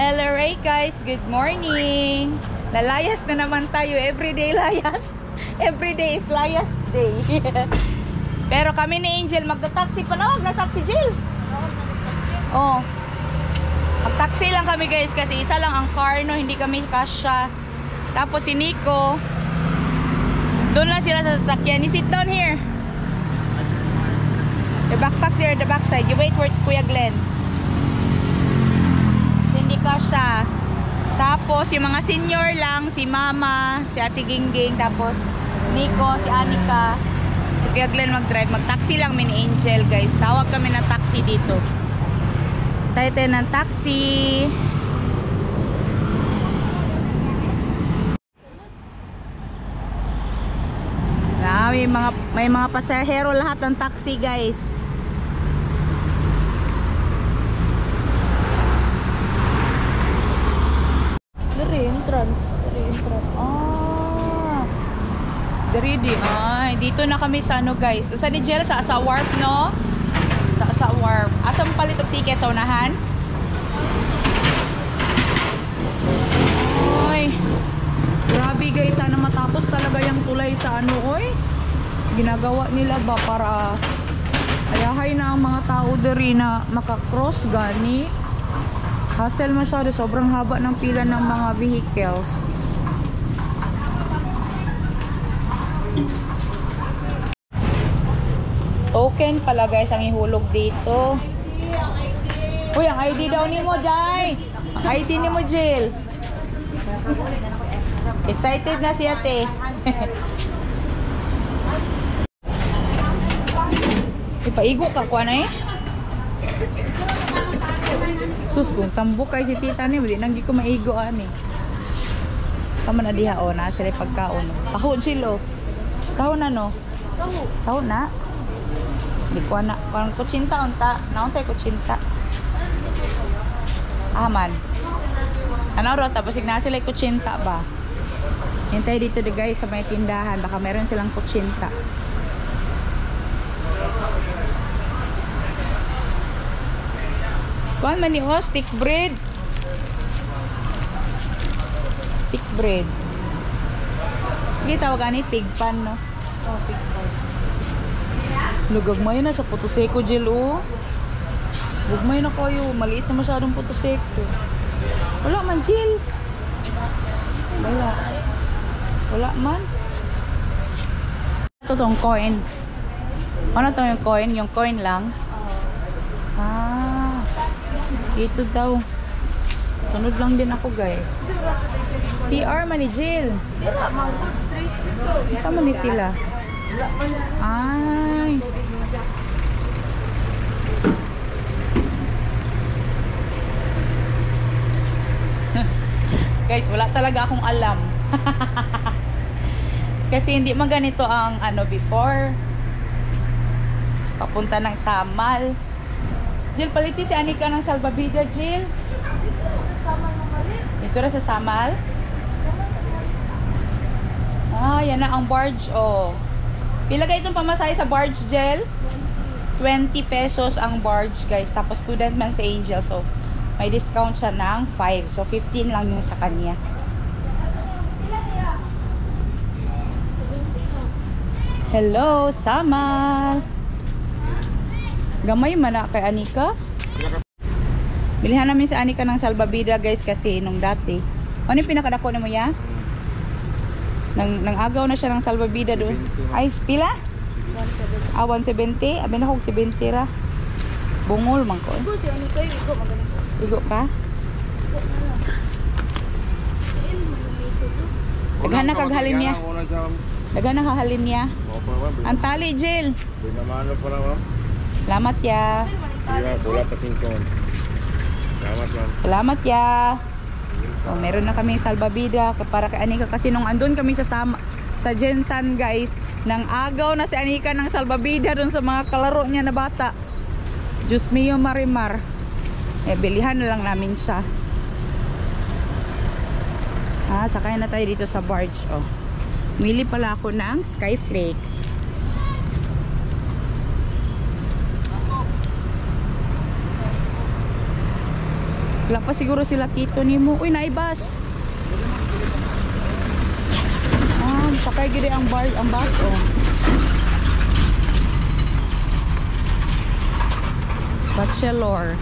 Hello Ray guys, good morning. Lalayas na naman tayo, everyday layas. Everyday is layas day. Pero kami ni Angel magta-taxi pa na, nag-taxi Jill. Oh. Mag-taxi lang kami guys kasi isa lang ang car no, hindi kami kasya. Tapos si Nico doon lang sila sa sasakyan. You sit down here. The backpack there, the backside. You wait for Kuya Glenn. Hindi kasya. Tapos yung mga senior lang, si Mama, si Ate Gingging, tapos Nico, si Anika, si Kuya Glenn mag-drive. Mag-taxi lang min Angel guys. Tawag kami ng taxi dito. Tayo ng taxi. May mga pasahero lahat ng taxi guys. Re-entrance. Ay, dito na kami sa ano guys. Sa ni Jel sa Wharf no? Sa Wharf. Asam palit of ticket sa unahan? Ay. Grabe guys, sana matapos talaga yung tulay sa ano oy. Ginagawa nila ba para ayahay na ang mga tao diri na makakross gani. Hassle masyado, sobrang haba ng pila ng mga vehicles. Token pala guys ang ihulog dito. Uy, ang ID daw ni mo, Jai. Ang ID ni mo, Jill. Excited na si ate. Ipaigo ka kuha na eh. Sus, kung tambok kay si tita ni, hindi nang ko maigo ani. Tama na diha o, na sila pagkaon. Kahon sila. Kahon na no? Kahon na? Di ko na. Parang kutsinta unta. Naon tayo kutsinta. Aman. Ano ro, tapos na sila kutsinta ba? Hintay dito di guys sa may tindahan. Baka meron silang kutsinta. Kuan man ni stick bread. Stick bread. Sige tawagan ni pig pan no. Oh, pig pan. Lugagmay na sa Puto Seco Jill oh. Lugagmay na kayo, maliit na masyadong Puto Seco. Wala man Jill. Wala man. Ito tong coin. Ano to yung coin? Yung coin lang. Ito daw. Sunod lang din ako guys. CR man ni Jill. Sama ni sila. Ay. Guys, wala talaga akong alam. Kasi hindi man ganito ang ano before. Papunta ng Samal. Jill, paliti si Anika ng Salvavida, Jill. Dito na sa Samal. Yan na ang barge, oh. Pila kayo itong pamasahe sa barge, Jill? 20 pesos ang barge, guys. Tapos student man sa Angel, so may discount siya ng 5. So 15 lang yung sa kanya. Hello, Samal. Gamay man na kay Anika. Bilihan namin sa Anika ng Salvavida guys kasi nung dati. Ano yung pinakadako ni mo ya? Nang agaw na siya ng Salvavida doon. Ay, pila? 170. 170? Abi na kong 70 ra. Bungol man ko. Igo si Anika, igo magaling. Igo ka? Daghan na kaghalin niya. Daghan na kahalin niya. Ang tali, Jill. Salamat ya. Salamat ya. Oh, meron na kami salbabida para kay Anika kasi nung andun kami sa Jensan guys, nang agaw na si Anika ng salbabida dun sa mga kalaro niya na bata. Diyos mio marimar. Bilihan na lang namin siya. Sakay na tayo dito sa barge. Oh. Mili pala ako ng Skyflakes. Wala pa siguro sila tito ni mo. Uy, naibas. Sakay gini ang bus, oh. Bachelor.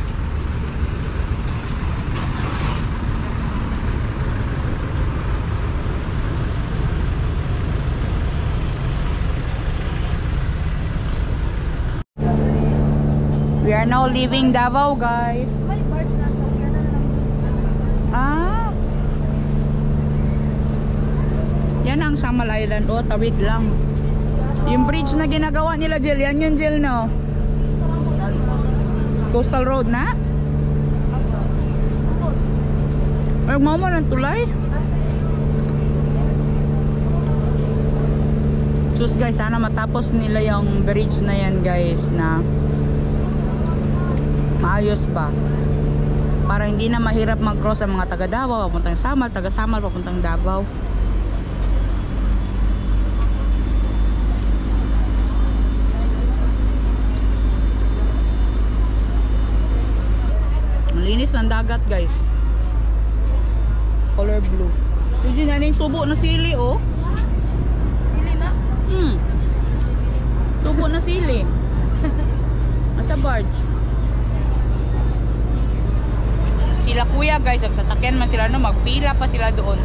We are now leaving Davao, guys. Yan ang Samal Island, oh, tawid lang. Yung bridge na ginagawa nila, Jill, yan yung Jill, no? Coastal Road na? Ay, mama ng tulay. Sus guys, sana matapos nila yung bridge na yan guys, na maayos ba? Para hindi na mahirap mag-cross ang mga taga Davao papuntang Samal, taga Samal papuntang Davao. Linis ng dagat guys, color blue. Yun na yung tubo na sili, oh. Sili na? Tubo na sili. Nasa barge. Sila kuya guys, nagsasakyan man sila, no? Magpila pa sila doon.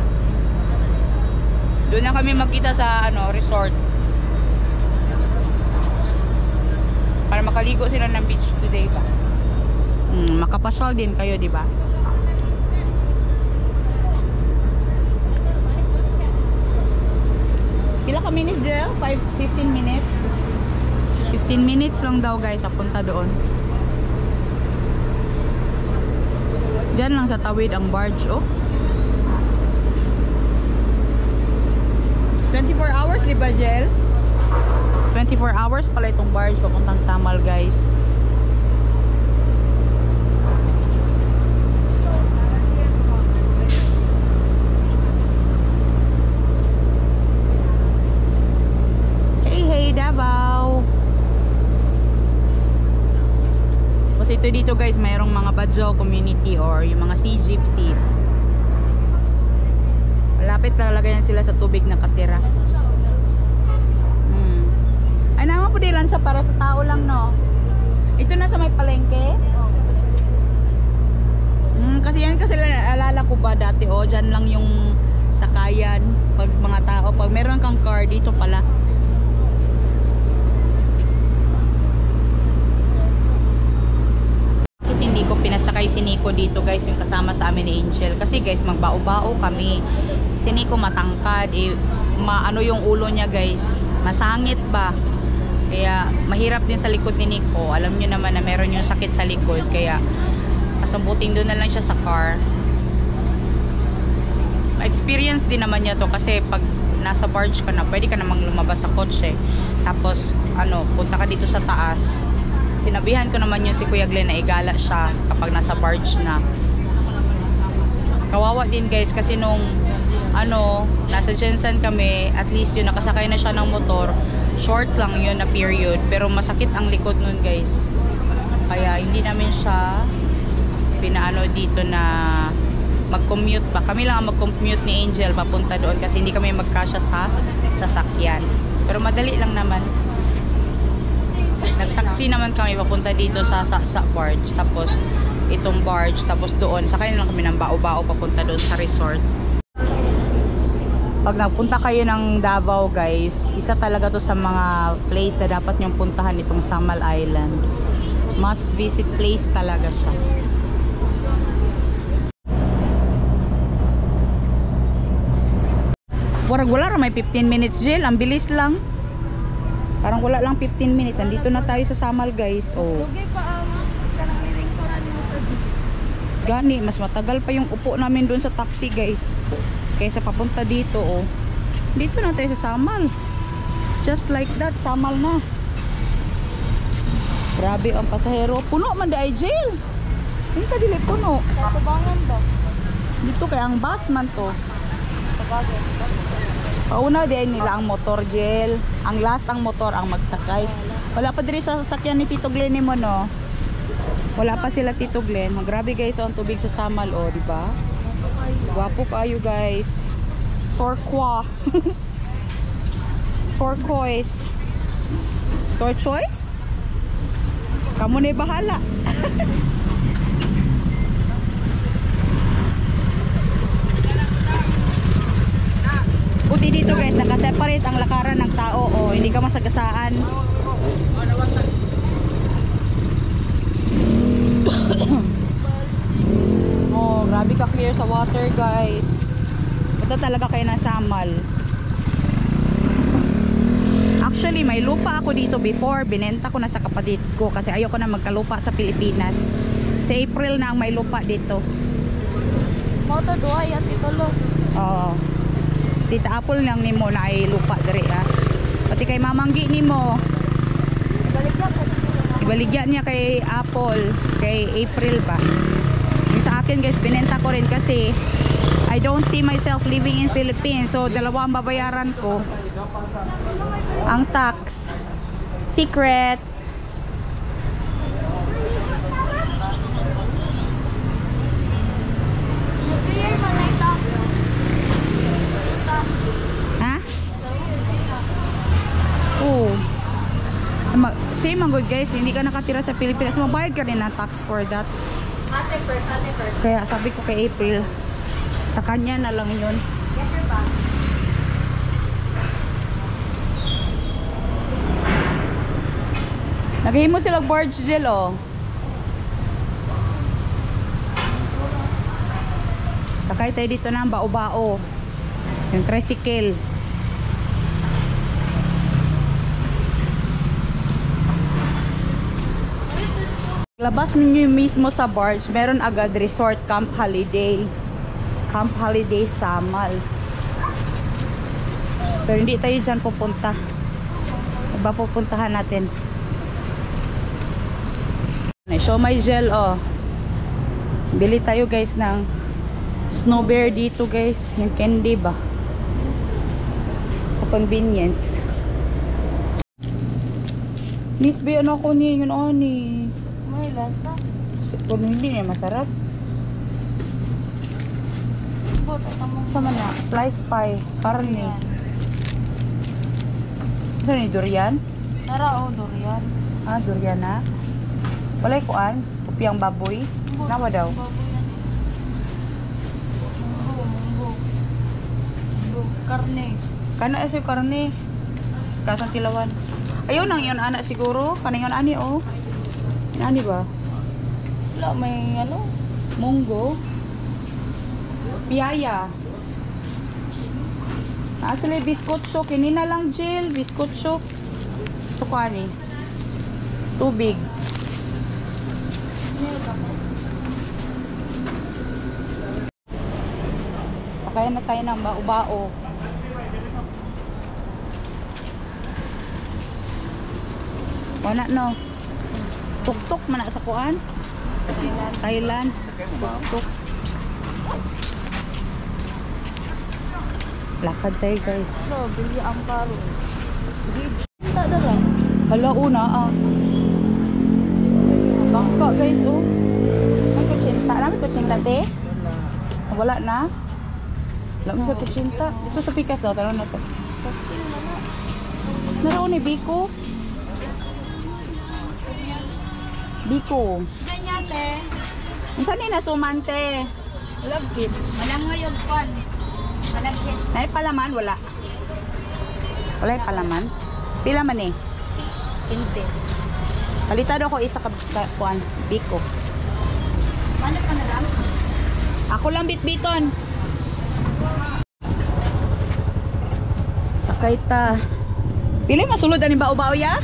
Doon na kami magkita sa ano, resort. Para makaligo sila ng beach today ba? Makapasyal din kayo, di ba? Pila ka minutes there? 15 minutes? 15 minutes lang daw guys, papunta doon. Diyan lang sa tawid ang barge, oh. 24 hours, di ba, Jel? 24 hours pala itong barge papuntang Samal, guys. Davao. Kasi ito dito guys, mayroong mga Badjao community or yung mga sea gypsies. Malapit talaga yan sila sa tubig na katira. Ay naman po dilan siya para sa tao lang, no? Ito na sa may palengke. Kasi yan kasi alala ko ba dati, oh, dyan lang yung sakayan pag mga tao, pag meron kang car dito pala. Hindi ko pinasakay si Nico dito guys, yung kasama sa amin ni Angel, kasi guys magbao-bao kami. Si Nico matangkad, maano yung ulo niya guys, masangit ba, kaya mahirap din sa likod ni Nico. Alam nyo naman na meron yung sakit sa likod, kaya kasambuting doon na lang siya sa car. Experience din naman niya to, kasi pag nasa barge ka na, pwede ka namang lumabas sa kotse, tapos ano, punta ka dito sa taas. Sinabihan ko naman yung si Kuya Glenn na igala siya kapag nasa barge na. Kawawa din guys, kasi nung ano, nasa Jensen kami, at least yun, nakasakay na siya ng motor, short lang yun na period, pero masakit ang likod nun guys, kaya hindi namin siya pinaano dito na mag-commute pa. Kami lang ang mag-commute ni Angel papunta doon, kasi hindi kami magkasya sa sasakyan, pero madali lang naman. Nag-taxi naman kami papunta dito sa barge, tapos itong barge, tapos doon sakay na lang kami ng bao-bao papunta doon sa resort. Pag nagpunta kayo ng Davao guys, isa talaga to sa mga place na dapat nyong puntahan, itong Samal Island. Must visit place talaga siya. Wala may 15 minutes Jill, ang bilis lang. Parang wala lang 15 minutes. Andito na tayo sa Samal guys. Oh. Gani, mas matagal pa yung upo namin doon sa taxi guys, kaysa papunta dito, oh. Dito na tayo sa Samal. Just like that, Samal na. Grabe ang pasahero. Puno man di ay Jill. Hindi ka dili puno. Tabangan ba? Dito kaya ang bus man to. Pauna din nila ang motor Jill. Ang last ang motor ang magsakay. Wala pa diri sa sasakyan ni Tito Glenny mo, no? Wala pa sila Tito Glenn. Grabe guys, ang tubig sa Samal, oh, di ba? Gwapo kayo guys. Turquoise. Turquoise. Torchoise? Kamu na bahala. Buti dito guys, nakaseparate ang lakaran ng tao, oh, hindi ka masagasaan. Oh, grabe ka clear sa water guys. Ito talaga kayo ng Samal. Actually, may lupa ako dito before. Binenta ko na sa kapatid ko kasi ayoko na magkalupa sa Pilipinas. Sa April na ang may lupa dito. Moto doa ya titulo. Oo. Tita Apple lang nimo na ay lupa diri ha. Pati kay mamanggi nimo. Baligyan ko. Ibaligyan niya kay Apple, kay April pa. Yung sa akin guys, binenta ko rin kasi I don't see myself living in Philippines. So dalawa ang babayaran ko. Ang tax. Secret. Clear man na ito. Ha? Oo. Same ang good guys, hindi ka nakatira sa Pilipinas, mabayad ka rin ng tax for that. Ate first. Kaya sabi ko kay April, sa kanya na lang yun. Get your bag. Naghihimo sila barge gel oh. Sakay tayo dito ng bao-bao. Yung tricycle. Labas ninyo mismo sa barge, meron agad resort Camp Holiday. Camp Holiday Samal. Pero hindi tayo dyan pupunta. Iba pupuntahan natin. Show my gel oh. Bili tayo guys ng snow bear dito guys. Yung candy ba? Sa convenience. Miss B, ano ako ni? Yun o ni. May lasa. Kung hindi niya masarap. Buto tamo. Sama na. Slice pie. Karne. Ito ni durian? Tara o durian. Ah, durian na. Walay kuan. Pupiang baboy. Nawa daw. Karne. Kana sa karne. Kasang kilawan. Ayun ang yun anak siguro. Kana yun ani oh. Ani ba? Wala may ano. Munggo. Piyaya. Asli biskotso. Kinina lang gel. Biskotso. Sukani. Tubig. Sakaya na tayo ng bao-bao. Wala no. Tuk-tuk man na sa kuan. Thailand. Tuk-tuk. Lakad tayo guys. So, bili ang paro. Kita dala. Hala una ah. Bangka guys oh. May kutsinta. Alam mo kutsinta te? Wala na. Wala mo sa kutsinta. Ito sa pikas daw. Tara na to. Naroon ni Biko. Biko. Ganyate. Saan ni nasumante? Malagkit. Walang ngayon kon. Malagkit. Ay palaman wala. Wala yung palaman. Pila man eh. 15. Palitado ko isa ka kuan. Biko. Paano pa na lang? Ako lang bitbiton. Sakay ta. Pili masulod ani bao-bao ya?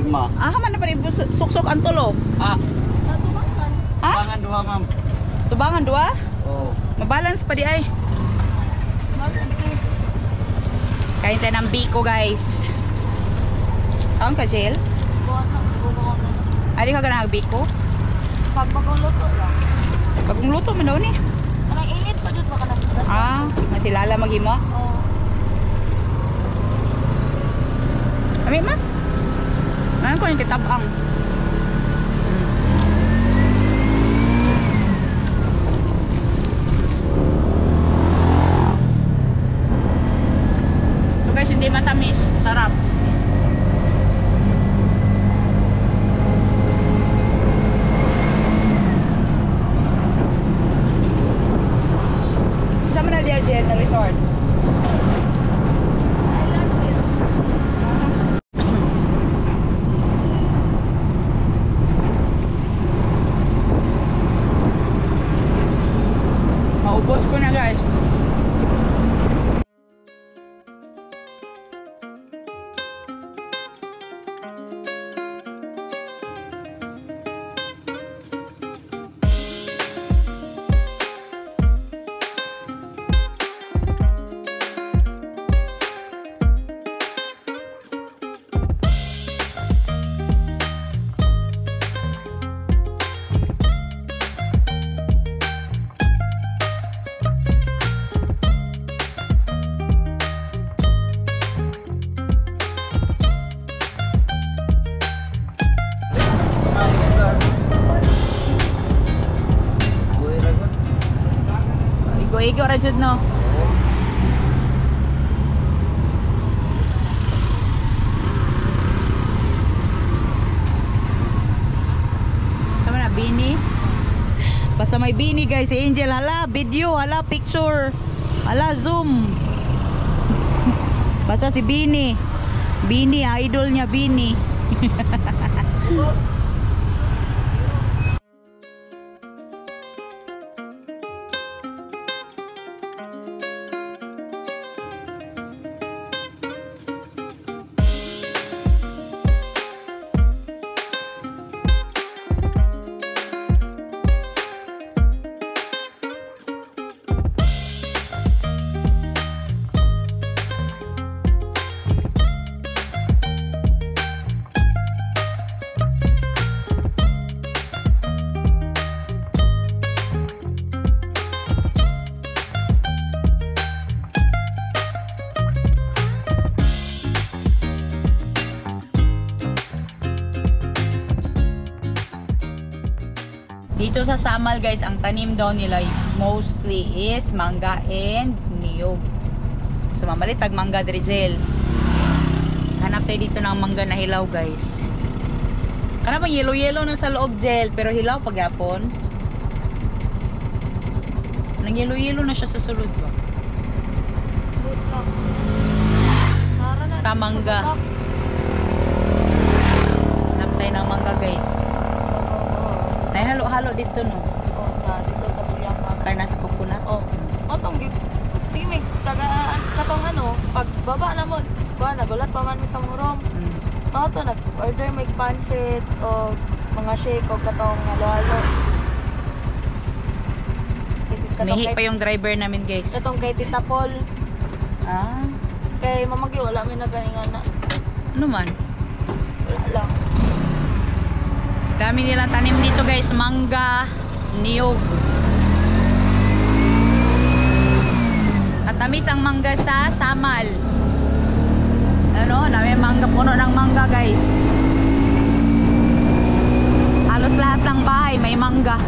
5. 5. Ah, man na pa rin suksok ang tulo. Ah, Natumakan. Ha? tangan 2 ma'am. Tubangan dua? Oh. Mabalance pa di ay. Kain tayo ng biko guys. Taon ka, Jill? Ay, di ka ganang biko? Pag magluto lang. Pag luto man daw ni. Kanang init pa dito baka nabugas. Ah, masilala maghimo. Oo. Ami ma? Ngayon ko yung kitabang. Jill na resort? Island Hills. Maubos ko na guys. Igo ra jud no. Tama na bini. Basta may bini guys si Angel, hala video, hala picture, hala zoom. Basta si Bini. Bini, idol niya Bini. Dito sa Samal guys, ang tanim daw nila mostly is mangga and niyog. So mamalitag mangga diri gel. Hanap tayo dito ng mangga na hilaw guys. Kana bang yellow na sa loob gel pero hilaw pagyapon. Nang yellow na siya sa sulod ba? Basta mangga. Hanap tayo ng mangga guys. Ay halo-halo dito no. Oh, dito sa Bulyakan. Kaya nasa coconut. Oh. Otong sige may katong ano, pag baba na mo, nagulat pa man mi sa murong. Mato nag-order may pancit o mga shake o katong halo-halo. Mihi pa yung driver namin guys. Katong kay Tita Paul. Ah. Kay mamagi wala mi naganingan na. Ano man? Wala lang. Dami nilang tanim dito guys, mangga, niyog. At tamis ang mangga sa Samal. Ano, dami mangga, puno ng mangga guys. Halos lahat ng bahay may mangga.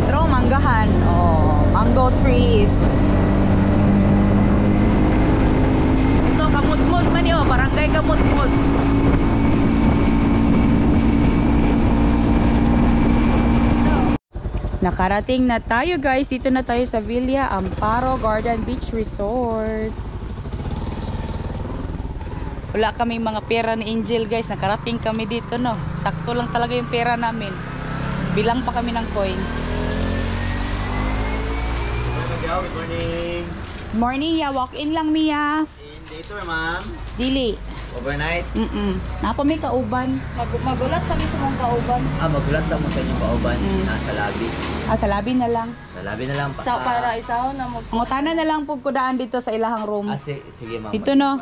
Pero manggahan, oh, mango trees. Ito, kamut-mut man yun, barangay kamut-mut. Nakarating na tayo guys. Dito na tayo sa Villa Amparo Garden Beach Resort. Wala kaming mga pera ni Angel guys. Nakarating kami dito no. Sakto lang talaga yung pera namin. Bilang pa kami ng coins. Good morning. Morning ya. Walk in lang Mia. In later ma'am. Dili. Overnight. Napa may kauban. Magulat sa mismo mong kauban. Magulat sa mo sa inyong kauban. Nasa labi. Sa labi na lang. Sa labi na lang. Sa para isaw na mo. Ngutana na lang po kudaan dito sa ilahang room. Sige ma'am. Dito no.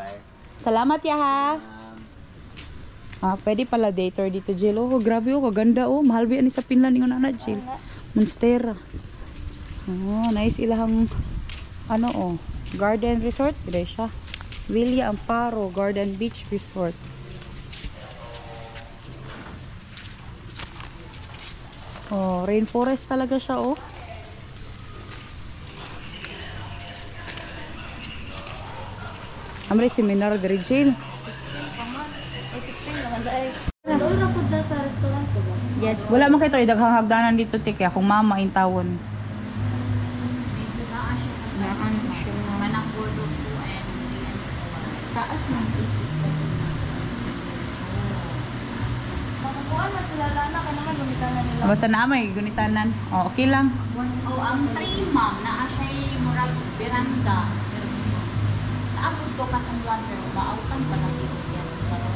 Salamat ya ha. Pwede pala dater dito Jill. Oh, grabe oh, kaganda oh. Mahal ba yan sa Finland yung nana Jill. Monstera. Oh, nice ilahang ano oh. Garden Resort. Gede siya. Villa Amparo Garden Beach Resort. Oh, rainforest talaga siya oh. Amre seminar diri Jill. 16 naman dai. Doon ra pud sa restaurant ko ba? Yes, wala man kay to idaghang hagdanan dito ti kaya kung mama in tawon. siya. Kanang bordok po and Taas man. Makakuha na sila lana ka naman gumitan na nila. Basta na may gunitanan. Oh, okay lang. oh, ang tree ma'am na asay murag beranda. Naabot ko katong one pero maautan pa lang dito yes karon.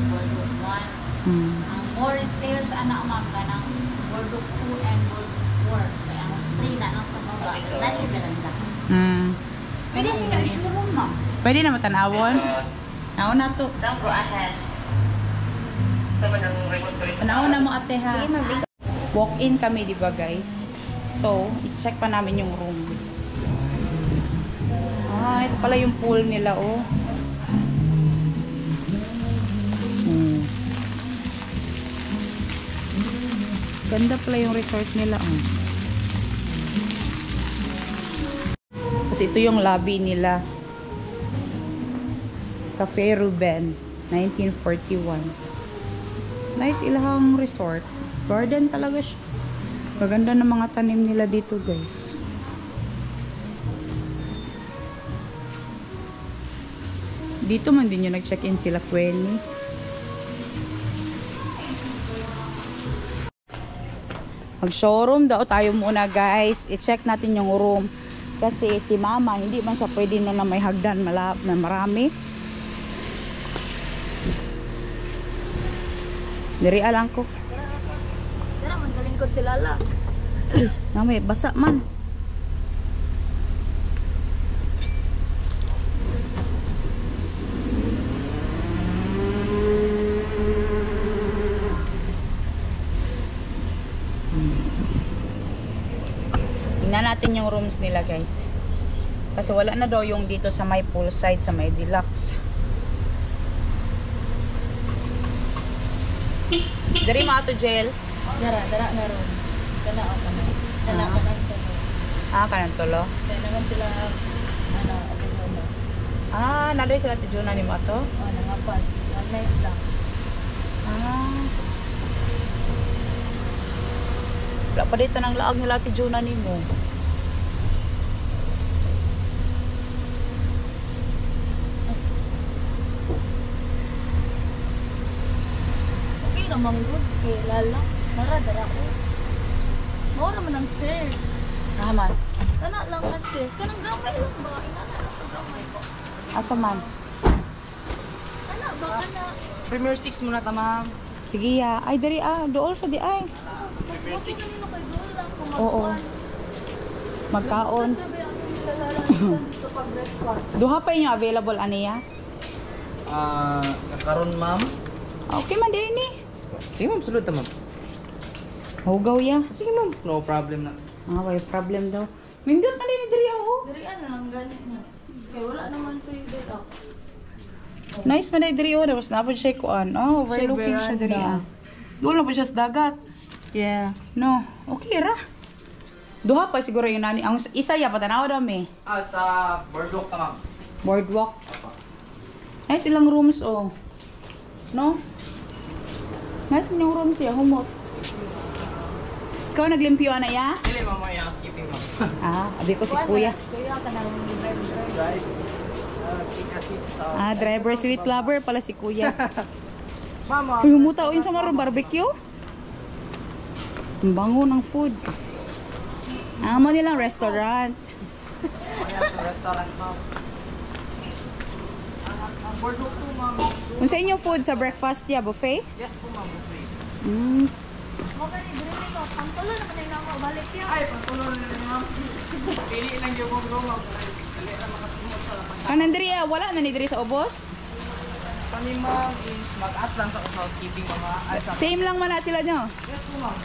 Bordok 1. Hmm. Ang more stairs ana ma'am kanang bordok 2 and bordok 4. Kaya ang tree na lang sa baba. Na siya beranda. Hmm. Pwede sila isyurong ma'am. Pwede na matanawon. Naon na to. Go ahead. Naon na mo ate ha. Walk-in kami, di ba guys? So, i-check pa namin yung room. Ah, ito pala yung pool nila, oh. Hmm. Ganda pala yung resort nila, oh. Kasi ito yung lobby nila. Cafe Ruben, 1941. Nice ilahang resort. Garden talaga siya. Maganda ng mga tanim nila dito, guys. Dito man din yung nag-check-in sila, Quenny. Mag-showroom daw tayo muna, guys. I-check natin yung room. Kasi si mama, hindi man siya pwede na may hagdan na marami. Diri alang ko. Tara man kalingkod si Lala. Namay basa man. Tingnan natin yung rooms nila, guys. Kasi wala na daw yung dito sa may poolside, sa may deluxe. Dari mo ato jail. Dara na ron. Kana o kana. Kana Ah. kana kana. Ah, kanang tulo. Kaya naman sila ano, ano. Ah, naday sila tijuna ni mo ato. Oh, nangapas. One night lang. Ah. Wala pa dito ng laag nila tijuna ni mo. Okay naman good kay Lala. Dara ko. Mora man ang stairs. Ah, man. Kana lang na stairs. Kanang gamay lang ba? Inana lang ang gamay ko. Asa man? Kana ba kana? Premier 6 muna ta, ma'am. Sige ya. Ay, dari dool sa di ay. Premier 6. Kanino kay doon lang kung Oo. Magkaon. Sabi ang nilalala dito pag breakfast. Duha pa yung available aniya. Sa karon, ma'am. Okay man din ni. Sige, ma'am. Sulod ta, ma'am. Hugaw ya. Sige, ma'am. No problem na. Ah, may problem daw. Nindot na din diri oh. Dari ano lang ganit na. Kaya wala naman to yung detox. Nice man ay diri oh. Tapos napod siya kuan. Oh, overlooking siya diri ah. Doon na po siya sa dagat. Yeah. No. Okay ra. Duha pa siguro yung nani. Ang isa ya patanaw daw me. Sa Bordok ta, ma'am. Boardwalk. Nice ilang rooms oh. No? Nice yung rooms ya, humot. Ikaw naglimpyo na ya? Dili, ma'am. May housekeeping, ma'am. Ah, abi ko si kuya. Kuya ka na rin drive. Drive. King assist sa... Ah, driver sweet lover pala si kuya. Ma'am, Uy, humuta o yun sa marong barbecue. Ang bango ng food. Amo nilang restaurant. restaurant, ma'am. Ang Bordok 2, ma'am. Kung sa inyong food sa breakfast ya, buffet? Yes po, ma'am. Buffet. Mo gani diri ko. Pangtulo naman ay namo balik ya. Ay, patuloy na rin, ma'am. Pili lang yung mga ma'am. Dali lang makasimot sa lapan. Kanan diri wala na ni diri sa ubos? Kani, ma'am, is mag-ask lang sa housekeeping, mga. Ay, sa... Same lang man na sila nyo. Yes po, ma'am.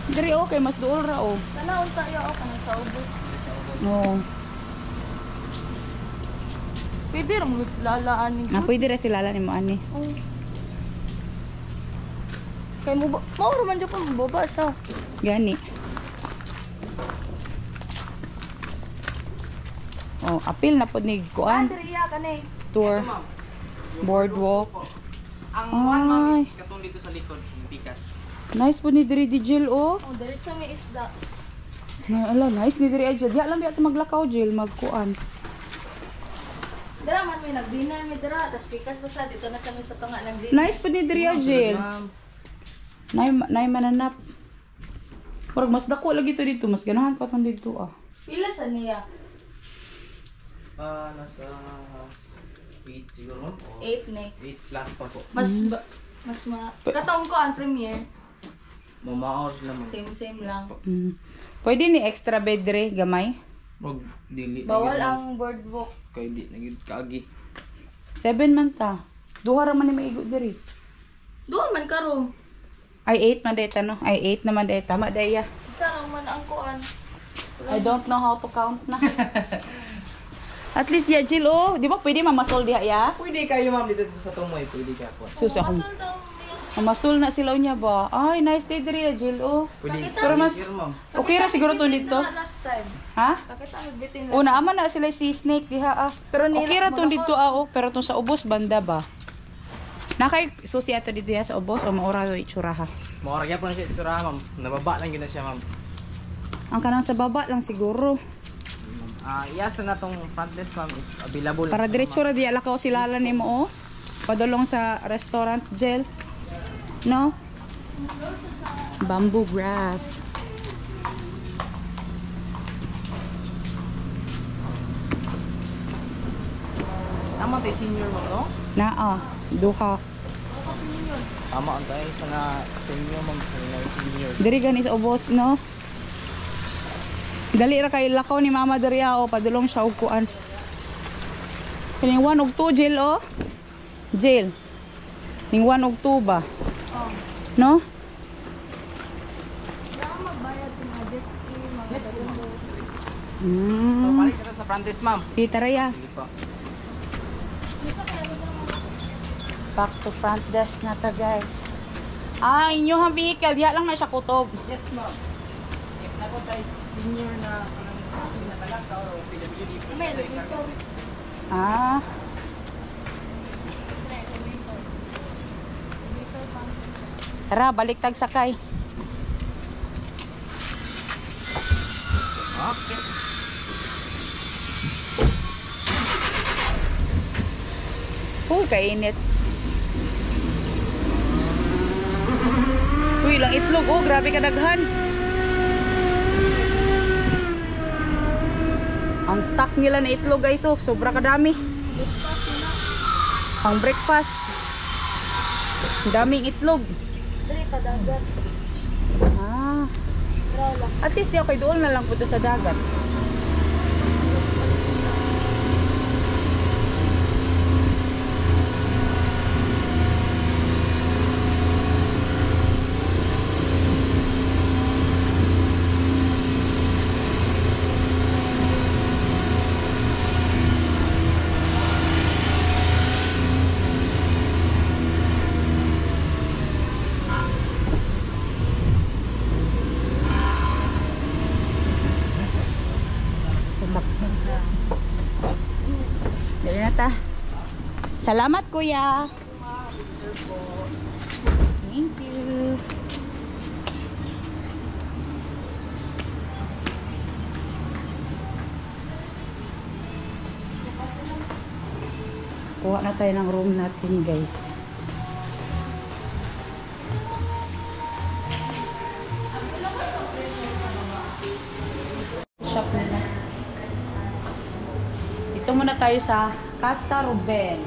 Diri okay, mas duol ra oh. Kana unta ya o kana sa ubos. Oo. Pwede ra mo lalaan ni. Ah, pwede ra sila ni mo ani. Oh. Kay mo mo man jud ko baba siya. Gani. Oh, apil na pod ni kuan. Diri ya kanay. Tour. Ma'am. Boardwalk. Ang one, ma'am, Ay. is katong dito sa likod, yung bigas. Nice po ni diri di Jill oh. Oh, diretso may isda. Ala, nice ni diri Jill. Di alam biya maglakaw Jill, magkuan. Dara man may nag-dinner mi dira, tas pikas na sa dito na sa mi sa tunga ng dinner. Nice pa ni diri Jill. Nay mananap. Murag mas dako lagi to dito, mas ganahan pa tong dito ah. Pila sa niya? Nasa 8 siguro. 8 ni. 8 plus pa po. Mas katong ko ang premiere. Mamaor naman. Same lang. Pwede ni extra bed diri gamay. Wag dili. Bawal ang boardwalk. Kay di nagid kaagi. 7 man ta. Duha ra man ni maigo diri. Doon man karon. Ay 8 man data no. Ay 8 naman data. Tama daya. Isa lang man ang kuan. I don't know how to count na. At least ya Jill oh, di ba pwede mamasol diha ya? Pwede kayo ma'am dito sa tumoy, pwede ka po. Sus ako. Masol daw. Mamasol na sila niya ba? Ay, nice day diri ya Jill oh. Pwede. Pero mas ma'am. okay ra siguro to dito. Last time. Ha? Kakita ang bitin. Una ama na sila si Snake diha ah. Pero okay ra tong dito ah oh, pero tong sa ubos banda ba? Nakay susi ato dito ya sa ubos o maura do itsura ha. Maora gyapon na siya itsura ma'am. Nababa lang gyud na siya ma'am. Ang kanang sa baba lang siguro. Iyas na tong front desk ma'am. It's available. Para diretso ra diya lakaw silala nimo oh. Padulong sa restaurant Jill. No? Bamboo grass. Tama tayo senior mo no? Naa, duha. Tama ang tayo sa na senior ma'am. Senior. Diri gani sa ubos no. Dali ra kay lakaw ni Mama Daria o padulong siya og kuan. Kining 1 og 2 Jill oh. Jill. Ning 1 og 2 ba? No? So balik ka na sa front desk ma'am. Si Taraya. Sige po. Back to front desk na ta guys. Inyo ang vehicle, diya lang na siya kutob. Yes ma'am. If na po tayo senior na nakalaka o PWD pwede tayo ikarga. Tara, balik tag sakay. Okay. Kainit. Uy, lang itlog. Oh, grabe kadaghan. Ang stock nila na itlog guys, oh, sobra kadami. Ang breakfast. Daming itlog. Dili pa dagat. At least di ako kay doon na lang punta sa dagat. Dali na ta. Salamat kuya. Thank you. Kuha na tayo ng room natin guys. Shop nila. Ito muna tayo sa Casa Ruben.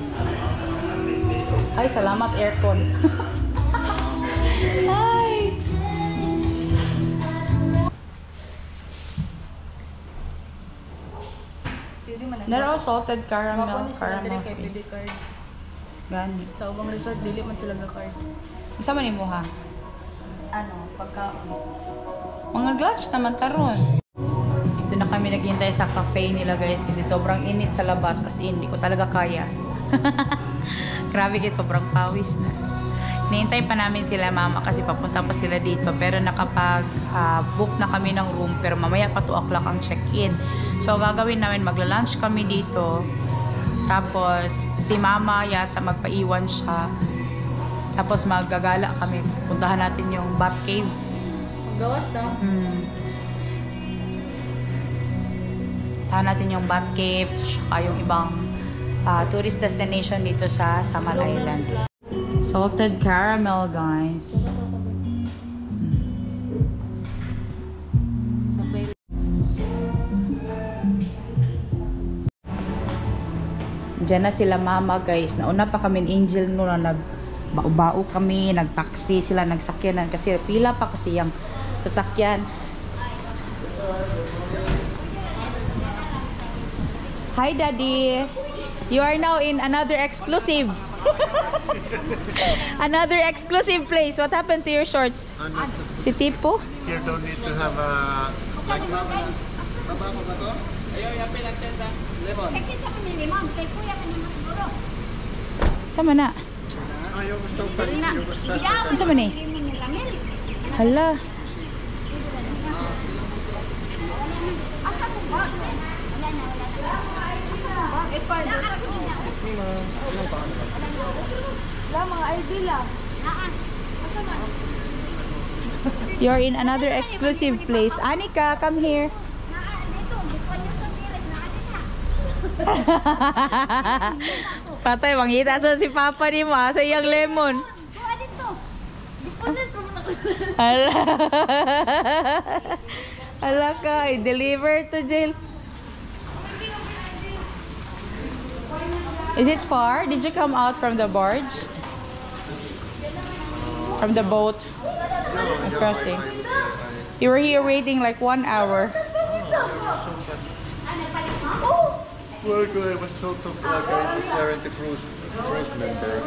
Ay, salamat aircon. Nice! There are salted caramel, caramel fish. Gani. Sa ubang resort dili man sila ga card. Isa man mo ha? Ano, pagkaon. Mga lunch naman taron. Dito na kami naghintay sa cafe nila guys kasi sobrang init sa labas. As in, hindi ko talaga kaya. Grabe guys, sobrang pawis na. Nihintay pa namin sila mama kasi papunta pa sila dito. Pero nakapag-book na kami ng room. Pero mamaya pa 2 o'clock ang check-in. So gagawin namin, magla-lunch kami dito. Tapos si mama yata magpaiwan siya. Tapos maggagala kami. Puntahan natin yung Bat Cave. Gawas na. Puntahan natin yung Bat Cave, tsaka yung ibang tourist destination dito sa Samal Island. Salted caramel, guys. Diyan na sila mama, guys. Nauna pa kami ni Angel no na nagbao kami, nagtaxi sila, nagsakyanan kasi pila pa kasi yung sasakyan. Hi, Daddy. You are now in another exclusive. Another exclusive place. What happened to your shorts? Si Tipo? Here don't need to have a like Sama na. ayaw gusto pa yung gusto. Sama ni. Hala. You're in another exclusive place. Anika, come here. Patay, mangita to si Papa ni mo sa iyang lemon. Hala. Hala ka, i-deliver to jail. Is it far? Did you come out from the barge? From the boat? Crossing. You were here waiting like 1 hour. Well, good. It was so tough. Like I was there at the cruise men there.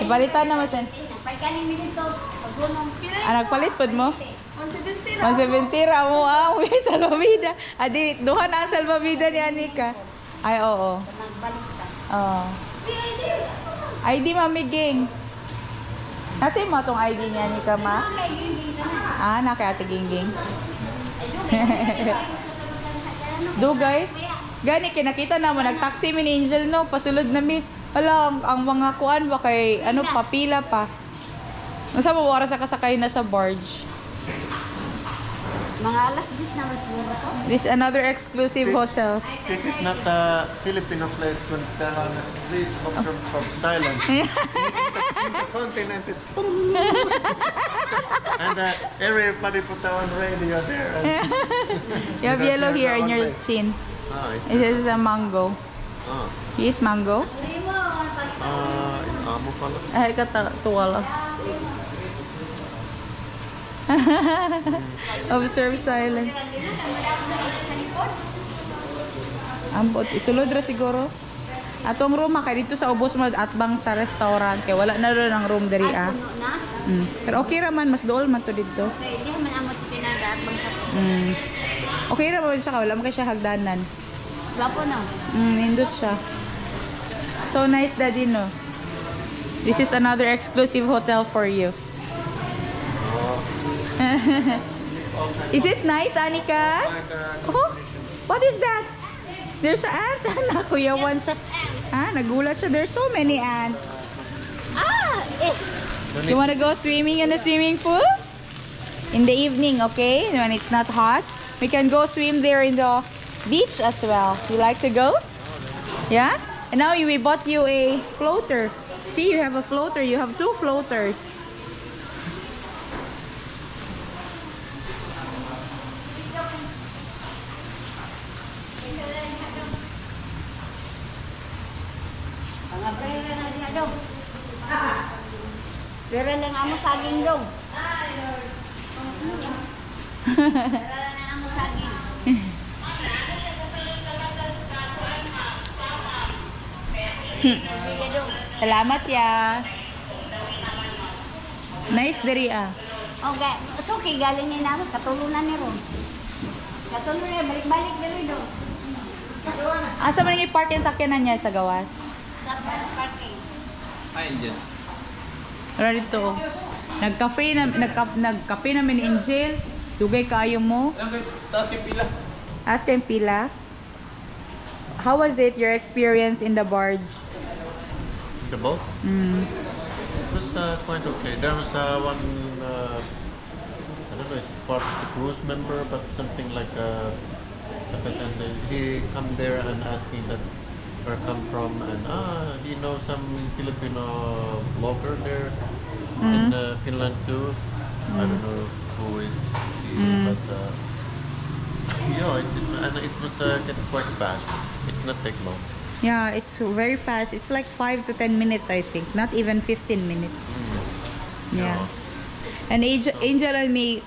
Ipalitan naman sen. Nagpalit pod mo? 170 ra mo may salvavida. Adi, duha na ang salvavida ni Anika. Ay, oo. Oo. ID, Mami Ging. Nasa mo itong ID ni Anika, ma? Na kay Ate Gingging. Dugay. Gani, kinakita naman. Nag-taxi mi ni Angel, no? Pasulod na mi. Wala, ang mga kuan ba kay, papila pa. Nasa mo, oras sa kasakay na sa barge. Mga alas 10 na siguro to. This is another exclusive hotel. This is not a Filipino place when please observe from silence. In the continent, it's and everybody put on radio there. And You have yellow here in your chin. This is a mango. You eat mango? Amo pala. Ay, katuwa lang. Observe silence. Ambot, isulod ra siguro. Atong room kay dito sa ubos mo atbang sa restaurant kay wala na ron ang room diri ah. Pero okay ra man, mas dool man to dito. Hindi man amot sa pinada at bang sa Okay ra man siya, wala man kay siya hagdanan. Wapo na. Nindot siya. So nice, Daddy, no? This is another exclusive hotel for you. Is it nice, Anika? Oh, what is that? There's an ant. Nakuyawan siya. Nagulat siya. There's so many ants. You wanna go swimming in the swimming pool? In the evening, okay? When it's not hot. We can go swim there in the beach as well. You like to go? Yeah? And now we bought you a floater. See, you have a floater. You have 2 floaters. Pero lang amo saging dong. Pero lang amo saging. Salamat ya. Nice diri ah. Okay, so kay galing ni namo katulunan ni ron. Katulunan balik-balik diri dong. Asa man ni park yung sakyanan niya sa gawas? Sa parking. Ay, dyan. Ara dito. Nagkape namin ni Angel. Dugay kayo mo. Taas yung pila. Ask him pila. How was it, your experience in the barge? The boat? It was quite okay. There was one, I don't know, part of the cruise member, but something like and he come there and asking that where come from, and do you know some Filipino blogger there in Finland too? I don't know who is he, but yeah, it was get quite fast. It's not take long. Yeah, it's very fast. It's like 5 to 10 minutes, I think. Not even 15 minutes. Yeah. And Angel and me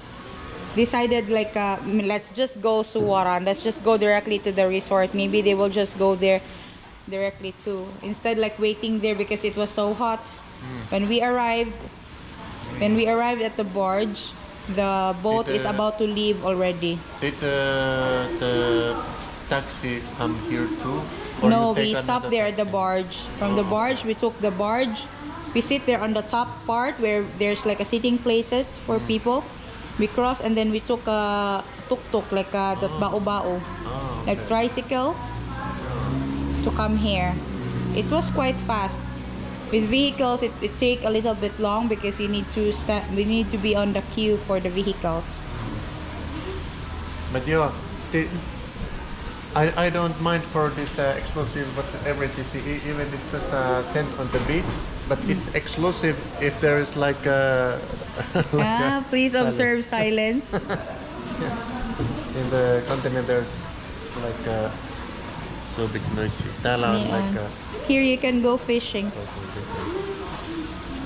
decided like, let's just go Suwaran. Let's just go directly to the resort. Maybe they will just go there directly too. Instead like waiting there because it was so hot. When we arrived at the barge, the boat is about to leave already. Did the taxi come here too? Or No, you take we stopped there at the barge. From the barge, we took the barge. We sit there on the top part where there's like a sitting places for people. We cross and then we took a tuk-tuk, like that bao-bao, like tricycle, to come here. It was quite fast. With vehicles, it take a little bit long because you need to we need to be on the queue for the vehicles. But yeah, I don't mind for this exclusive whatever it is, even it's just a tent on the beach, but it's exclusive if there is like a Please observe silence. In the continent there's like a so big noisy. Täällä on like a, here you can go fishing.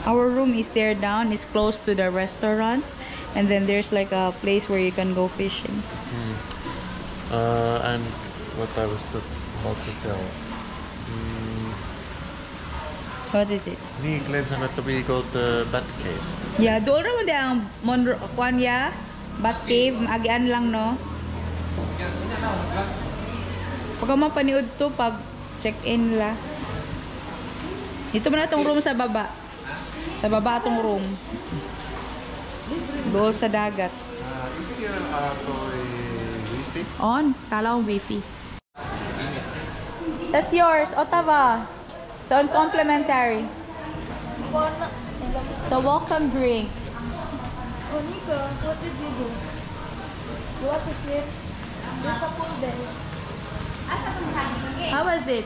Our room is there down, it's close to the restaurant, and then there's like a place where you can go fishing. and what I was about to tell. What is it? Niin, Glenn sanoi, että we go to Batcave. Yeah, doon naman din ang Kwan ya, Batcave, maagian lang no. Pagka mapaniud to pag check-in la. Ito mo na tong room sa baba. Sa baba tong room. Doon sa dagat. Is here wifi? On, talaw wifi. That's yours, Ottawa. So, complimentary. So, welcome drink. Monica, what did you do? You want to sleep? There's a pool there. How was it?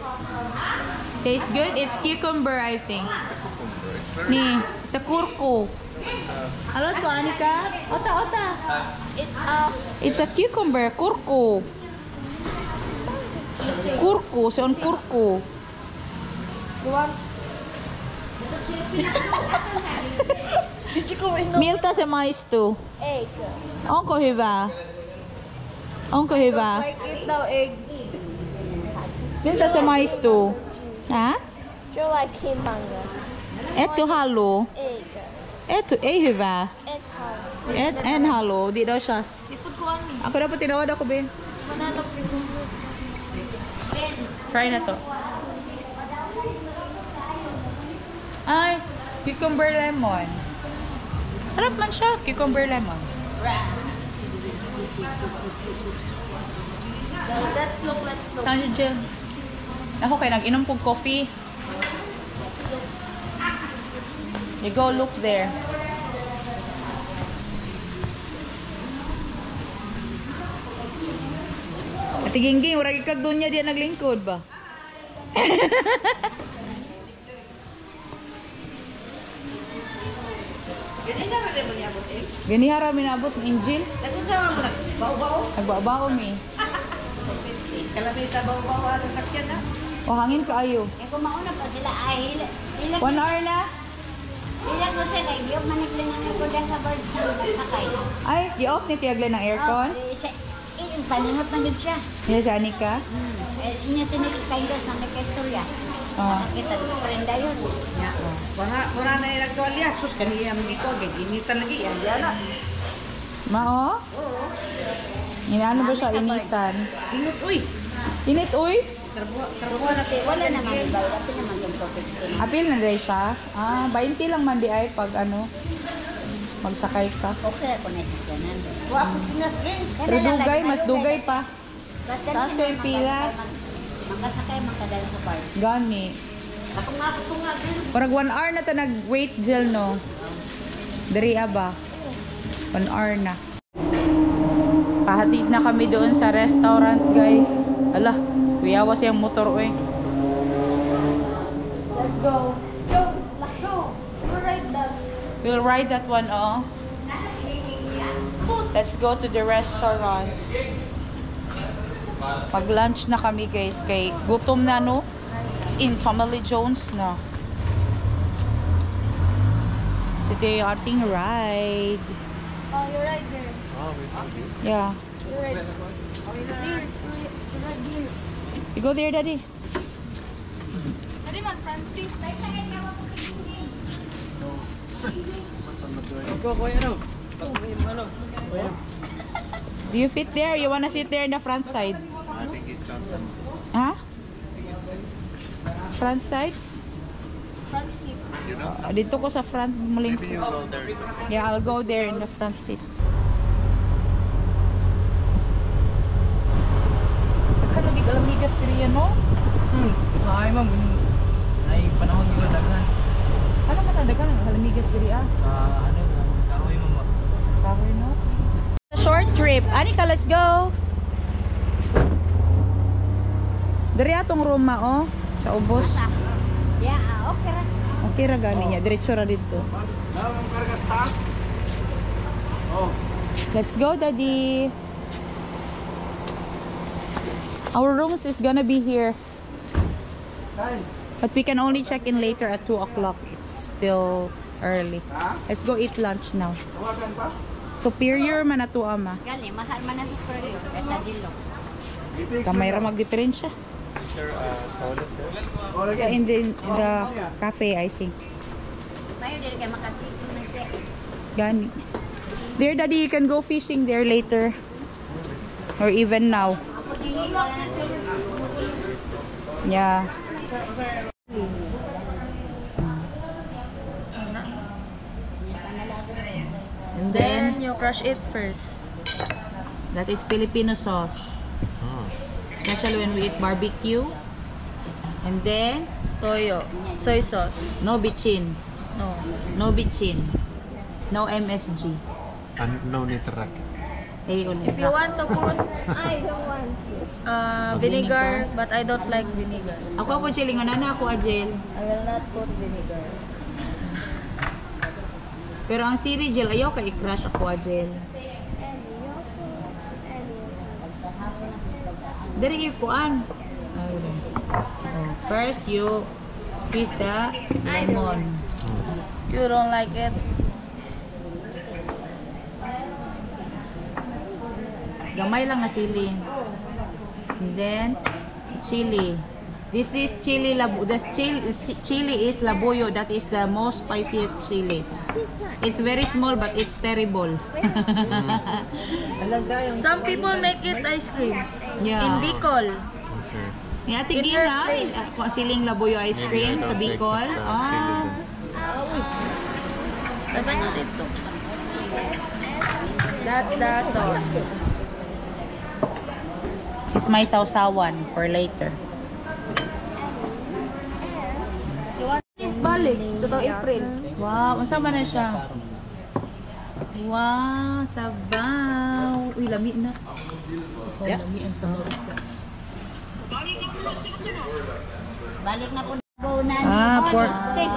Tastes good? It's cucumber, I think. Ni, sa kurko. Hello to Anika. Ota. It's a cucumber, kurko. Kurko, so on kurko. You want? Did you go in the Milta sa mais to. egg? Onko hyvä. Like eat now egg. Milta sa mais to. Ha? You like him manga? Eto halo. Egg. Eto, hyvä. It's hard. En halo. Di daw siya. Ipod ko ani. Ako dapat tinawad ako, Ben. Mananok yung Try na to. Ay, cucumber lemon. Harap man siya, cucumber lemon. Let's look. Saan yun, Jill? Ako kay nag-inom pong coffee. You go look there. Ati Gingging, urag ikag doon niya diyan naglingkod ba? Gani hara minabot ng Angel. Nagkun sa mga bao-bao. Nagbao mi. Kalami sa bao-bao ang sakyan na. O hangin kaayo. Eh kung mauna pa sila ay 1 hour na? ilan ko sila yung maniglan ng ako dyan sa birds na nagsakay. Ay, i-off ni Tiagle ng aircon. Yung paningot na yun siya. Yan si Anika. Inya sinikikain ko sa may kasturya. Nakita ko prenda yun. Wala na yung nagtuwalya. Sus, kanina mo dito. Initan lagi. Yan na. Mao? Oo. Inaano ba siya initan? Singot, uy. Init, uy! Trabuha na kayo. Wala naman iba. Kasi naman yung topic. Apil na rin siya. 20 lang man di ay pag ano, magsakay ka. Okay ako na sa kanan. Wala ko singat rin. Pero dugay, mas dugay pa. Basta Taas ko yung pila. Makasakay, makadala sa bar. Gani. Ako nga, rin. Parag 1 hour na ta nag-wait gel, no? Dari ba? 1 hour na. Pahatid na kami doon sa restaurant, guys. Ala, kuyawas yung motor, eh. Let's go. Go. Let's go. You ride that. We'll ride that one, oh. Let's go to the restaurant. Mag-lunch na kami, guys. Kay gutom na, no? It's in Tommy Jones na. So, ito yung ating ride. Oh, you ride there. Yeah. You ride. Here. You ride here. You go there, Daddy. Daddy man, Francis. Do you fit there? You wanna sit there in the front side? I think it's on some. Huh? Front side? Francis. You know? Dito ko sa front. Muling. Maybe you go there. Yeah, I'll go there in the front seat. Ano di kalamigas kiriya, no? Ay, ma'am. Ay, panahon nila daghan. Ano man ang dagan ang kalamigas kiriya? Ano, kahoy, ma'am. Kahoy, no? A short trip. Anika, let's go. Dari atong room ma, oh. Sa ubos. Yeah, okay ra. Okay ra gani niya. Diretso ra dito. Let's go, Daddy. Our rooms is gonna be here. But we can only check in later at 2 o'clock. It's still early. Let's go eat lunch now. Superior man na to, ama. Gali, mahal man na sa Pearl. Sa Dilo. Kamay ra magdiferensya. Is there a toilet there? Yeah, in the cafe, I think. Tayo dili kay makatisi na siya. Gani. There, Daddy, you can go fishing there later. Or even now. Ako dili wala na siya. Yeah. And Then then, you crush it first. that is Filipino sauce. Oh. Especially when we eat barbecue. And then, Toyo. Soy sauce. no bitchin. No. No bitchin. No MSG. And no nitrak. Eh, ulit. If you want to put I don't want to. vinegar, but I don't like vinegar. Ako po silingan na ako, Ajel. I will not put vinegar. Pero ang siri gel, ayaw ka i-crush ako, Ajel. Dari ikuan. First, you squeeze the lemon. You don't like it? Gamay lang na sili. And then, chili. This is chili labu. The chili is labuyo. That is the most spiciest chili. It's very small but it's terrible. Some people make it ice cream. Yeah. In Bicol. Okay. Ni Ate In Gina, her place. siling labuyo ice cream sa Bicol. Ah. Lagyan mo dito. That's the sauce. This is my sausawan for later. Balik. Totoo April. Wow, unsa man na siya? Wow, sabaw. Uy, lami na. Isda. Lami ang sabaw isda. Balik na po na Ah, pork. Steak.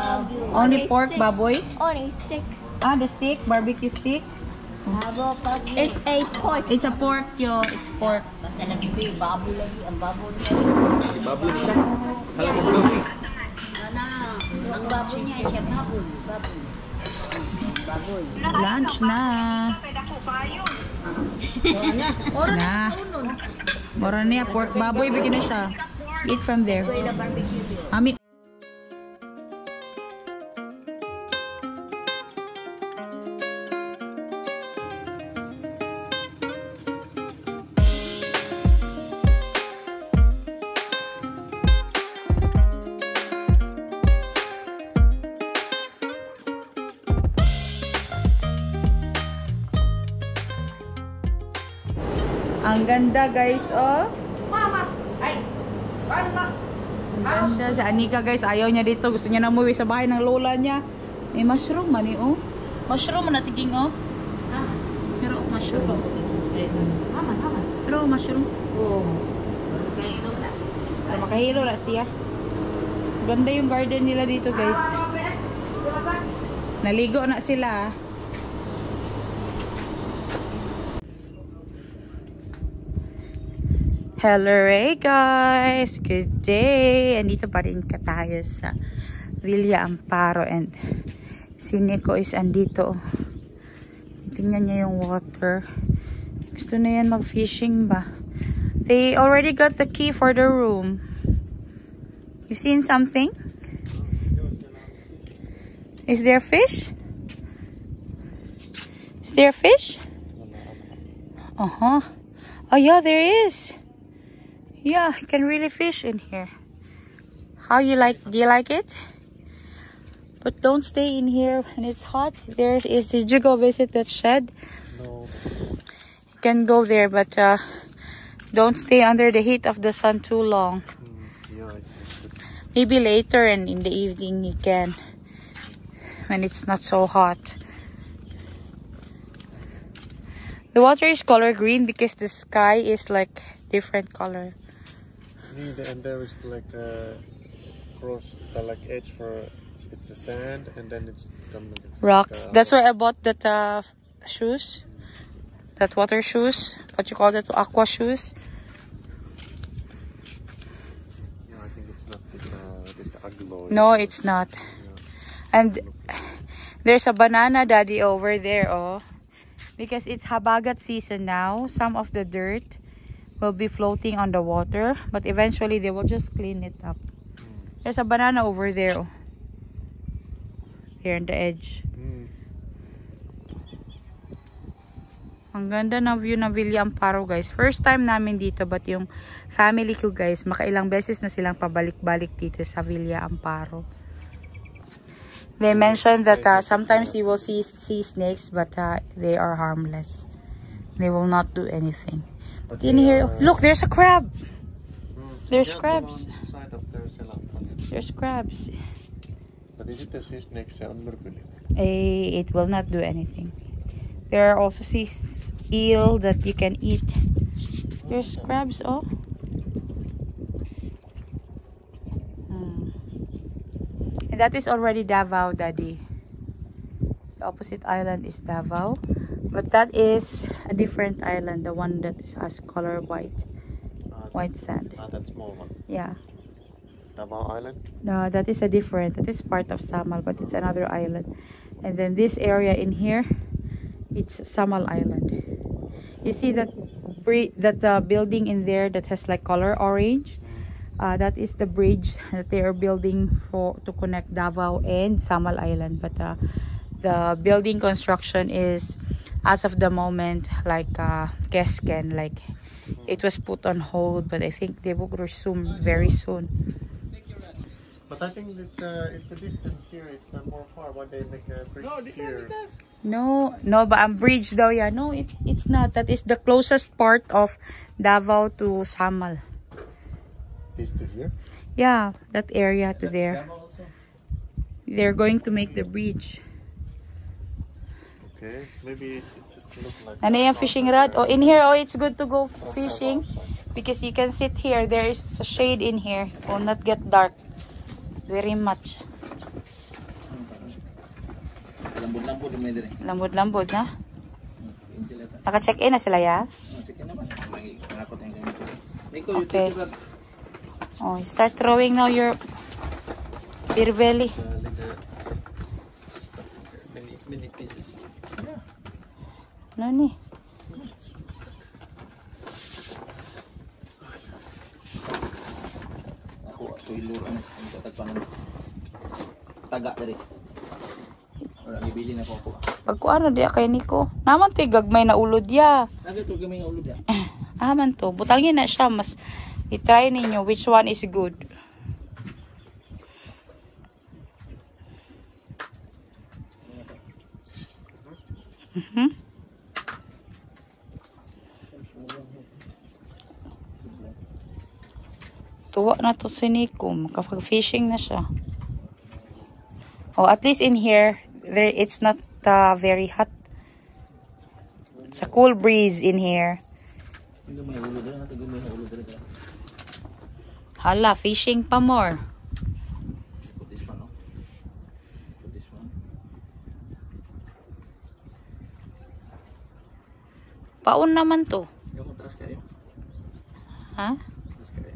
Only pork, baboy? Only steak. Ah, the stick, barbecue stick. It's a pork. It's a pork, yo. It's pork. Basta lagi ba yung baboy lagi. Ang baboy niya. Baboy niya. Hala mo lugi. Ang baboy niya siya baboy. Baboy. Baboy. Lunch na. Na. Mora niya, pork baboy. Bigyan na siya. Eat from there. Ito yung barbecue din. Ami. Ang ganda, guys, oh. Mamas! Ay! Mamas! Ang ganda. Si Anika, guys, ayaw niya dito. Gusto niya na umuwi sa bahay ng lola niya. May mushroom man, oh. Mushroom na tiging, oh. Pero mushroom. mushroom. Oo. Kainom na. Para makahilo na siya. Ganda yung garden nila dito, guys. Naligo na sila. Hello, Ray guys! Good day! Andito pa rin ka tayo sa Villa Amparo and si Nico is andito. Tingnan niya yung water. Gusto na yan mag-fishing ba? They already got the key for the room. You seen something? Is there fish? Is there fish? Uh-huh. Oh yeah, there is. Yeah, you can really fish in here. How you like? Do you like it? But don't stay in here when it's hot. There is. Did you go visit that shed? No. You can go there, but don't stay under the heat of the sun too long. Yeah. Maybe later and in the evening you can, when it's not so hot. The water is color green because the sky is like different color. And there is like a cross, the like edge for it's a sand, and then it's come Rocks. That's why I bought that shoes, that water shoes. What you call that? Aqua shoes. Yeah, I think it's not this the aglo. No, it's not. Yeah. And there's a banana daddy over there. Oh, because it's habagat season now. Some of the dirt will be floating on the water, but eventually they will just clean it up. There's a banana over there. Oh. Here on the edge. Ang ganda ng view ng Villa Amparo, guys. First time namin dito, but yung family ko, guys, makailang beses na silang pabalik-balik dito sa Villa Amparo. They mentioned that sometimes you will see snakes, but they are harmless. They will not do anything. But In here, look, there's a crab. There's yeah, crabs. on the side of there's a lot. There's crabs. But is it the sea snake sound? It will not do anything. There are also sea eel that you can eat. There's crabs, oh. And that is already Davao, Daddy. The opposite island is Davao. But that is a different island, the one that has color white. White sand. That small one. Yeah. Davao Island? No, that is a different. That is part of Samal, but it's another island. And then this area in here, it's Samal Island. You see that building in there that has like color orange? That is the bridge that they are building to connect Davao and Samal Island. But the building construction is, as of the moment, like Kesken, like it was put on hold, but I think they will resume very soon. But I think it's a distance here. It's more far. One day make a bridge here. No, but a bridge daw, yeah. No, it's not. That is the closest part of Davao to Samal. This to here? Yeah, that area to there. They're going to make the bridge. Okay, maybe it just looks like. Ano yung fishing rod? Oh, in here, oh, it's good to go fishing because you can sit here. There is a shade in here. It will not get dark very much. Lambot-lambot yung may dire. Lambot-lambot na. Naka-check-in na sila, ya? Check-in naman. Malapot yung ganito. Nico, Okay. Oh, start throwing now your beer belly. Many pieces. Ano ni? Ako, iluro ano. Ang tatagpanan. Taga dari. Wala, ibili na ko ako. Pagkuano di kay Nico. Naman to gagmay na ulod ya. Nagito kami nga ulod ya. Aman to. Butangin na siya. Mas i-try ninyo which one is good. Tuwa na to si Nico. Makapag-fishing na siya. Oh, at least in here, it's not very hot. It's a cool breeze in here. Hala, fishing pa more. Put this one, no? Put this one. Paon naman to. Yung taas kayo. Ha? Taas kayo.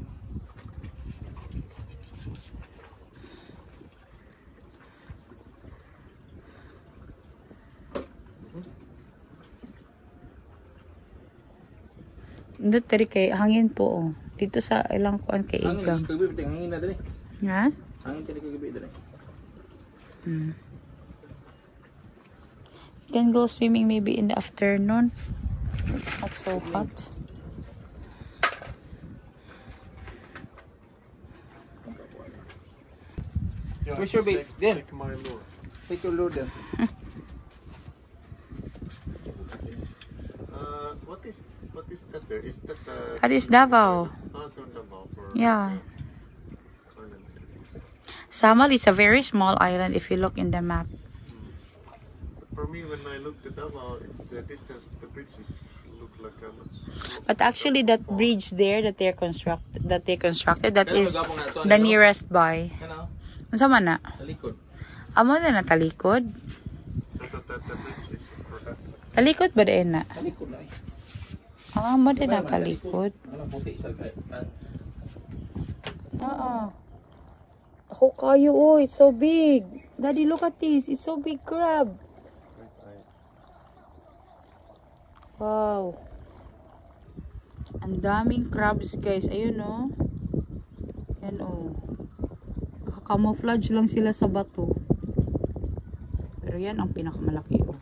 Dito tari kay hangin po. Oh. Dito sa ilang kuan kay Igang. Hangin, kagabi, hangin na dali. Ha? Hangin tali kagabi dali. Hmm. Can go swimming maybe in the afternoon. It's not so hot. Yeah, Where's your bait? There. Take my lure. Take your load there. What is that there? Is that That is Davao. so Davao for Yeah. Ireland. Samal is a very small island if you look in the map. But for me, when I looked at Davao, the distance of the bridges look like much. But actually that bridge there that they constructed that is the nearest by. Ano? Unsa man na? Sa likod. Amo na talikod. The bridge is for that side. Talikod ba din na? Sa likod na eh. Ah, mo din na talikod. Ano, puti sa kay. Ako kayo, oh, it's so big. Daddy, look at this. It's so big crab. Wow. Ang daming crabs, guys. Ayun, oh. Yan, oh. Camouflage lang sila sa bato. Pero yan ang pinakamalaki, oh.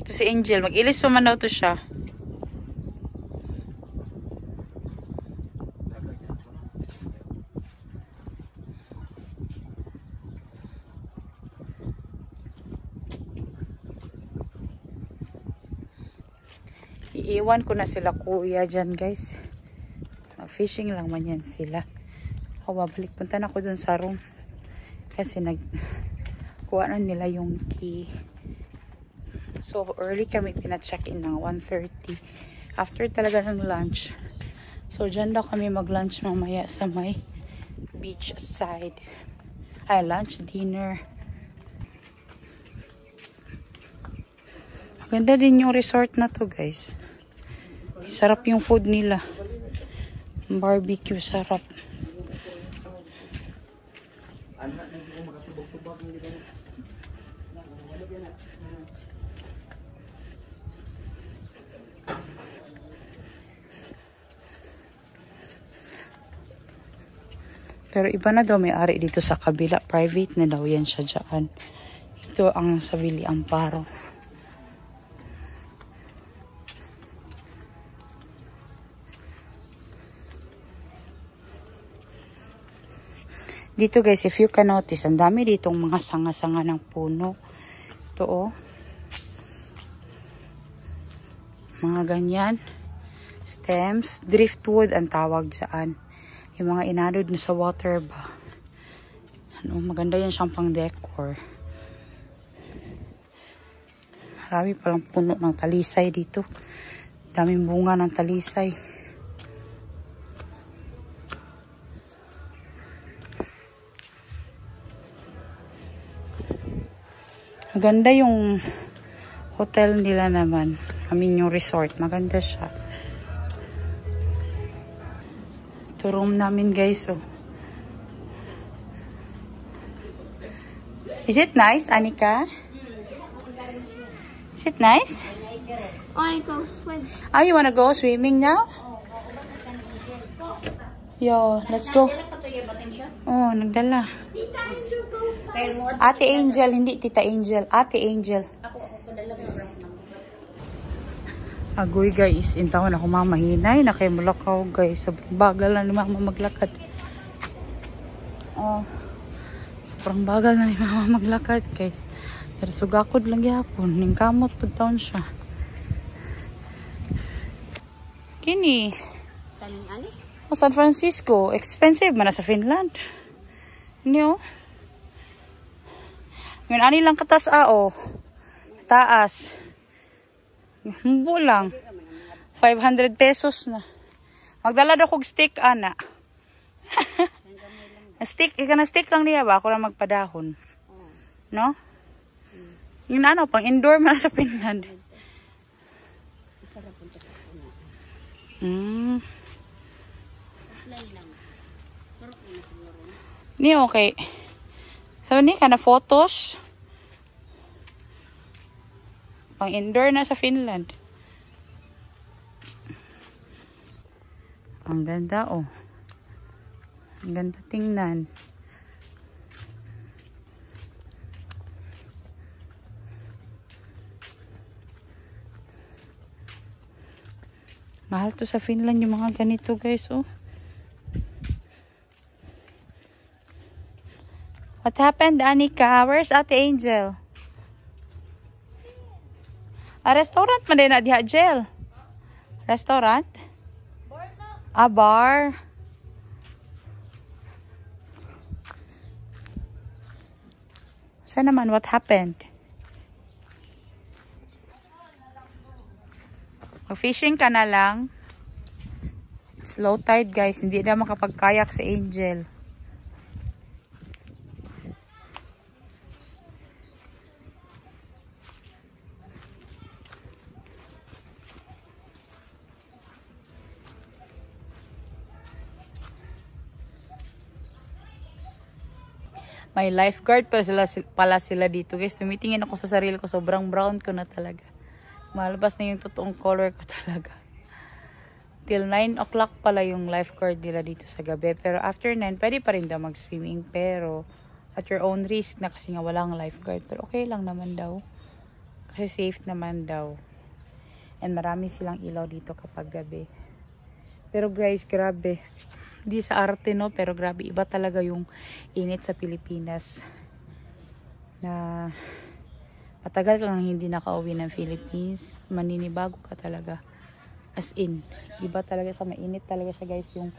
Ito si Angel. Mag-ilis pa man daw to siya. Iiwan ko na sila kuya dyan, guys. Fishing lang man yan sila. O, babalik. Punta na ako dun sa room. Kasi kuha na nila yung key. So, early kami pina-check-in ng 1:30. After talaga ng lunch. So, dyan daw kami mag-lunch mamaya sa may beach side. Ay, lunch, dinner. Maganda din yung resort na to, guys. Sarap yung food nila. Barbecue, sarap. Pero iba na daw may-ari dito sa kabila. Private na daw yan siya dyan. Ito ang sa Villa Amparo. Dito guys, if you can notice, ang dami ditong mga sanga-sanga ng puno. Ito oh. Mga ganyan. Stems. Driftwood ang tawag dyan. Yung mga inanod na sa water ba. Ano, maganda yan siyang pang decor. Marami palang puno ng talisay dito. Daming bunga ng talisay. Maganda yung hotel nila naman. I mean yung resort. Maganda siya. Ito room namin guys. Oh. Is it nice, Anika? Is it nice? I go swim. Oh, you wanna go swimming now? Yo, let's go. Oh, nagdala. Ate Angel, hindi Tita Angel. Ate Angel. Agoy guys, intawan ako mamahinay. Nakimulakaw guys. Sobrang bagal na ni mama maglakad. Oh, sobrang bagal na ni mama maglakad guys. Pero sugakod lang yapon. Ningkamot po taon siya. Kini. Oh, San Francisco. Expensive man na sa Finland. Ano? Ngayon, ani lang katas oh. Taas. Humbo lang. 500 pesos na. Magdala daw kog stick, ana. Stick, ika na stick lang niya ba? Ako lang magpadahon. No? Yung ano, pang indoor man sa Finland. Ni okay. So, ni ka na photos. Pang indoor na sa Finland. Ang ganda, oh. Ang ganda tingnan. Mahal to sa Finland yung mga ganito, guys, oh. What happened, Anika? Where's Ate Angel? A restaurant man din na diha, Jel. Restaurant? Bar na. Ah, bar. Saan naman? What happened? Fishing ka na lang. It's low tide, guys. Hindi na makapag-kayak si Angel. May lifeguard pala sila dito, guys. Tumitingin ako sa sarili ko. Sobrang brown ko na talaga. Malabas na yung totoong color ko talaga. Till 9 o'clock pala yung lifeguard nila dito sa gabi. Pero after 9, pwede pa rin daw mag-swimming. Pero at your own risk na kasi nga walang lifeguard. Pero okay lang naman daw. Kasi safe naman daw. And marami silang ilaw dito kapag gabi. Pero guys, grabe. Hindi sa arte, no? Pero grabe, iba talaga yung init sa Pilipinas. Na matagal kang hindi nakauwi ng Philippines. Maninibago ka talaga. As in, iba talaga sa mainit talaga siya, guys. Yung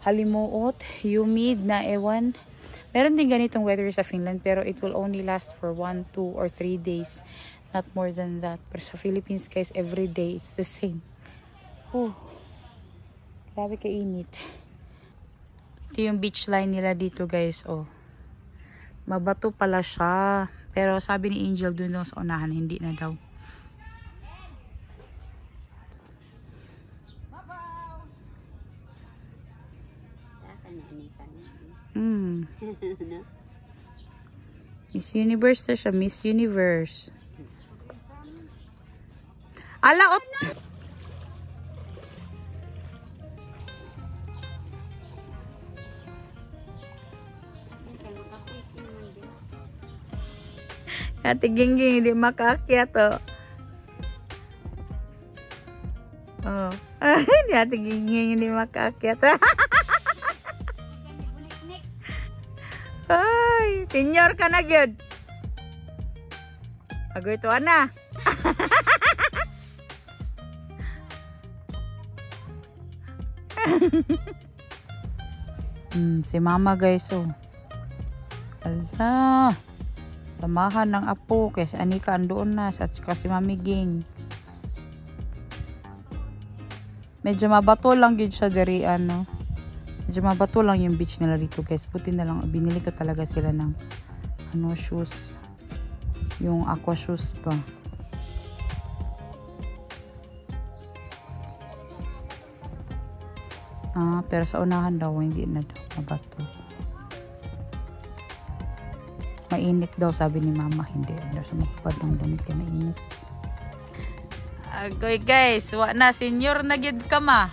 halimuot, humid na ewan. Meron din ganitong weather sa Finland, pero it will only last for 1, 2, or 3 days. Not more than that. Pero sa Philippines, guys, every day it's the same. Oh, grabe kainit. Ito yung beach line nila dito, guys. Oh, mabato pala siya. Pero sabi ni Angel dun daw sa unahan, hindi na daw. Miss Universe na siya. Miss Universe. Ala, Ate Gingging, hindi makaakyat, oh. Oh. Hindi, Ate Gingging, hindi makaakyat. Ay, senior ka na, gyud. Agoy to, ana. Si mama, guys, oh. Ala. Samahan ng apo kasi Anika andoon na at kasi Mami Ging. Medyo mabato lang yun siya diri, ano. Medyo mabato lang yung beach nila dito, guys. Buti na lang binili ko talaga sila ng ano, shoes. Yung aqua shoes pa. Pero sa unahan daw hindi na daw mabato. Mainit daw, sabi ni mama. Hindi daw siya magpapad ng damit kaya mainit. Agoy, guys, wa na senior na gyud ka ma.